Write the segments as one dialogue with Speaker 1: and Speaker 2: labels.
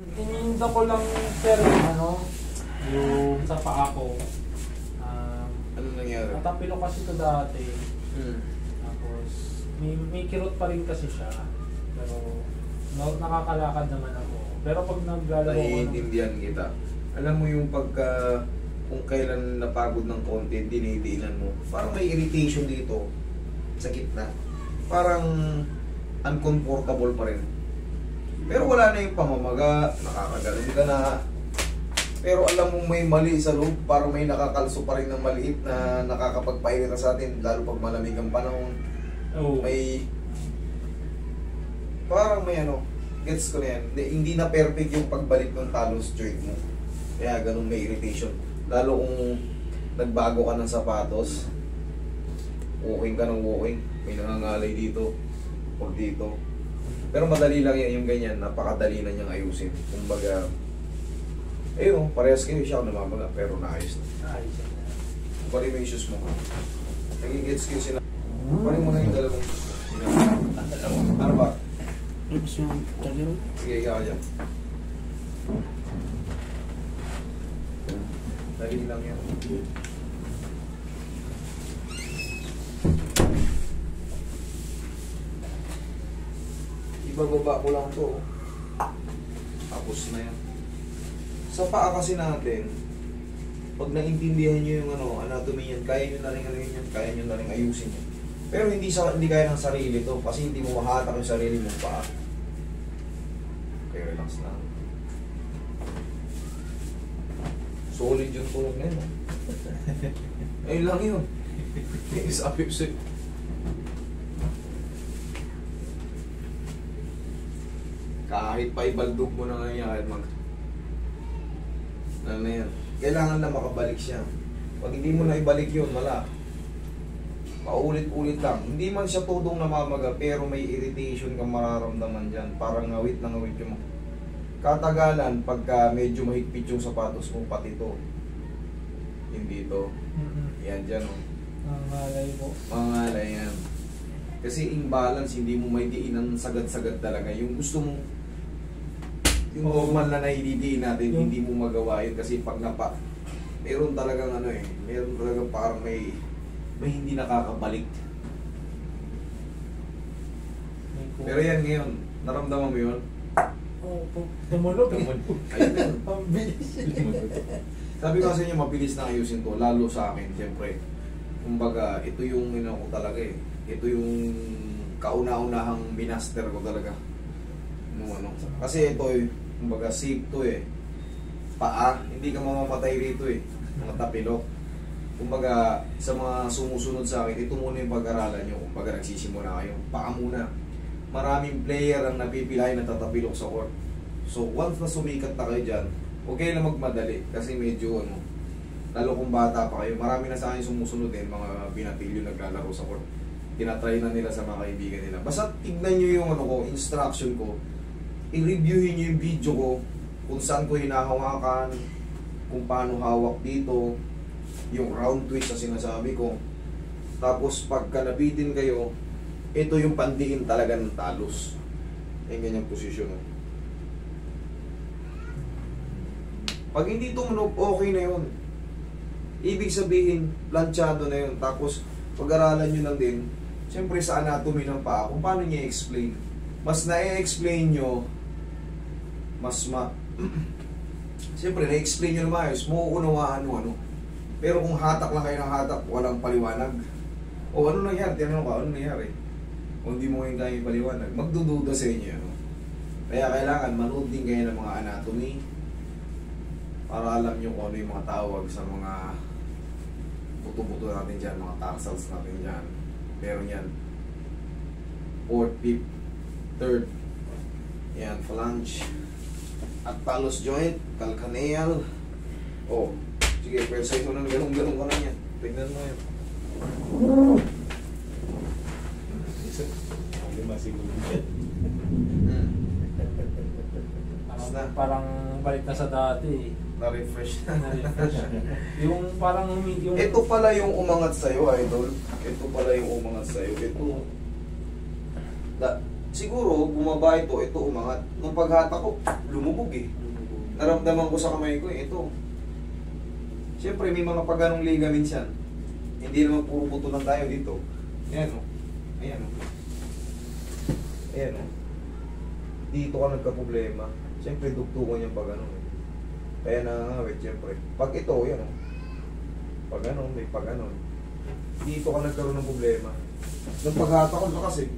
Speaker 1: Iniinda ko lang sir yung yung sa paa ko.
Speaker 2: Ano nangyari?
Speaker 1: Natapilo kasi ito dati. Tapos may kirot pa rin kasi siya. Pero nakakalakad naman ako. Pero pag naglalaro ko
Speaker 2: Naiintindihan kita. Alam mo yung pagka kung kailan napagod ng konti, dinidiinan mo. Parang may irritation dito sa gitna. Parang uncomfortable pa rin. Pero wala na yung pamamaga, nakakagaling ka na. Pero alam mo may mali sa loob, parang may nakakalso pa rin ng maliit na nakakapagpainita sa atin, lalo pag malamig ang panahon.
Speaker 1: Oh.
Speaker 2: May parang may gets ko na yan. Hindi na perfect yung pagbalik ng talus joint mo. Kaya ganun may irritation. Lalo kung nagbago ka ng sapatos, walking ka ng walking, may nangangalay dito, o dito. Pero madali lang yan yung ganyan, napakadali na niyang ayusin. Kumbaga, ayun, parehas kayo siya ako namamaga, pero naayos na.
Speaker 1: Ayos na.
Speaker 2: Bali mo yung issues mo. Nagigets kayo sila. Bali mo na yung dalawang ano ba? Sige, ikaw ka dyan. Dali lang yan. Ibababa ko lang to. Tapos na yan. Sa paa kasi natin, pag naintindihan nyo yung anatomy yan, kaya nyo na rin yan, kaya nyo na rin ayusin yan. Pero hindi kaya ng sarili to, kasi hindi mo mahatak yung sarili mo paa. Okay, relax lang. Solid yung tulog na yun. Ayun lang yun. Sabi ko sa'yo. Kahit pa ibaldog mo na ngayon, kahit ano na yan. Kailangan na makabalik siya. Pag hindi mo na ibalik yun, wala. Paulit-ulit lang. Hindi man siya tudong namamaga, pero may irritation kang mararamdaman dyan. Parang ngawit na ngawit yung katagalan, pagka medyo mahigpit yung sapatos mo, pati to. Hindi to. Yan dyan,
Speaker 1: Mangalay po.
Speaker 2: Mangalay yan. Kasi imbalance, hindi mo may diinan sagad-sagad talaga. Yung gusto mo, yung normal na naididiin natin, hindi mo magawa yun kasi pag meron talagang meron talagang parang may hindi nakakabalik. Pero yan ngayon, naramdaman mo yun?
Speaker 1: Oo, tumunog eh.
Speaker 2: Ayun yun.
Speaker 1: Ang bilis.
Speaker 2: Sabi ko sa inyo, mabilis na ayusin to, lalo sa akin, siyempre. Kumbaga, ito yung ko talaga eh. Ito yung kauna-unahang binaster ko talaga. Kasi ito eh, kumbaga safe to eh. Paa, hindi ka mamamatay rito eh. Mga tapilok. Kumbaga, sa mga sumusunod sa akin, ito muna yung pag-aralan nyo. Kumbaga, nagsisimula kayo. Paa muna. Maraming player ang napipilay na tatapilok sa court. So, once na sumikat na kayo dyan, huwag kayo na magmadali. Kasi medyo lalo kung bata pa kayo, marami na sa akin sumusunod din, mga binatilyo naglalaro sa court. Tinatry na nila sa mga kaibigan nila. Basta tignan nyo yung instruction ko. I-reviewin nyo yung video ko kung saan ko hinahawakan, kung paano hawak dito, yung round twist na sinasabi ko. Tapos pagka nabitin kayo, ito yung pandiin talaga ng talos. Yung ganyang posisyon. Pag hindi tumunog, okay na yun. Ibig sabihin, planchado na yun. Tapos pag-aralan nyo lang din, siyempre sa anatomy ng paa, kung paano niya explain. Mas na-explain nyo, siyempre na-explain nyo na maayos, mauunawaan nyo Pero kung hatak lang kayo ng hatak, walang paliwanag. O ano nangyari? Tinanong ka, ano nangyari? Kung hindi mo ngayon kaya paliwanag, magdududa sa inyo. Kaya kailangan manood din kayo ng mga anatomy para alam nyo kung ano yung mga tawag sa mga buto-buto natin dyan, mga tarsals natin dyan. Meron yan. 4th, 5th, 3rd. Yan, phalange. At talus joint, calcaneal. Oh, sige, exercise mo ng ganun-ganun ko lang yan. Tignan mo yan.
Speaker 3: Lima siguro yan.
Speaker 1: Parang balik na sa dati.
Speaker 2: Na-refresh na.
Speaker 1: Na-refresh. Yung parang yung...
Speaker 2: Ito pala yung umangat sa'yo, idol. Ito pala yung umangat sa'yo. Ito. siguro, bumaba ito umangat. Nung paghata ko, lumubog eh. Naramdaman ko sa kamay ko ito. Siyempre, may mga pagganong ligaments yan. Hindi naman puro buto lang tayo dito. Ayan o. Ayan o. Ayan o. Dito ka nagka-problema. Siyempre, dugtungan yung pag-ano. Kaya nangangawit, siyempre. Pag ito, yan o. Pag-ano, may pag-ano. Dito ka nagkaroon ng problema. Nung paghata ko, kasi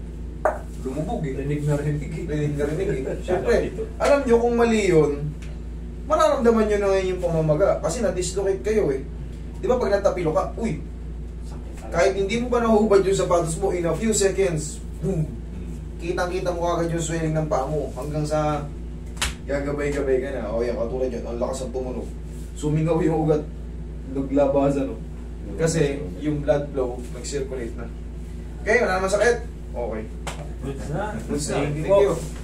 Speaker 2: lumubog eh.
Speaker 1: Rinig na rinig.
Speaker 2: Rinig na rinig eh. Siyempre, alam nyo kung mali yun, mararamdaman nyo na ngayon yung pamamaga. Kasi na-dislocate kayo eh. Di ba pag natapilo ka, uy, kahit hindi mo pa nahubad yung sapatos mo, in a few seconds, boom, kitang-kita mo kagad yung swelling ng paa mo hanggang sa gagabay-gabay ka na. O yan, katulad yun, ang lakas ng tumunog. Sumingaw yung ugat, naglabasan o. Kasi yung blood flow, nag-circulate na. Okay, wala naman sakit. Okay.
Speaker 1: Goods na.
Speaker 2: Goods na.
Speaker 1: Thank you
Speaker 2: Thank
Speaker 1: po.
Speaker 2: you.